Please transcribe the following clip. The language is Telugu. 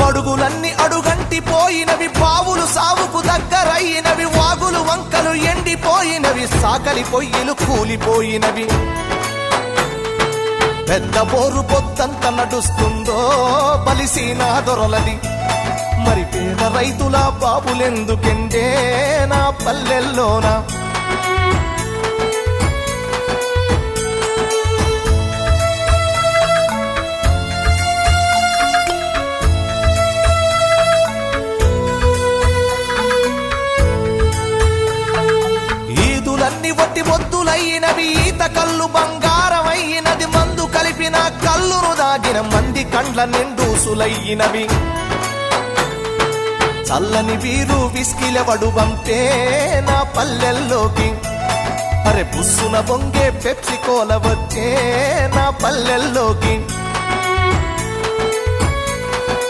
అడుగులన్నీ అడుగంటి పోయినవి, బావులు సావుకు దగ్గరయినవి, వాగులు వంకలు ఎండిపోయినవి, సాకలి పొయ్యిలు కూలిపోయినవి. పెద్ద బోరు పొద్దంత నడుస్తుందో బలిసీనా దొరలది, మరి పేద రైతుల బాబులెందుకెండే నా పల్లెల్లోనా. ఈదులన్నీ వట్టి మొద్దులయ్యినవి, ఈత కళ్ళు బంగారమయ్యినది, మందు కలిపిన కళ్ళును దాగిన మంది కండ్ల నిండూసులయ్యినవి. చల్లని వీరు విస్కిలవడు బంపే నా పల్లెల్లోకి, అరే బుస్సున బొంగే పెప్సి కోల వచ్చే నా పల్లెల్లోకి.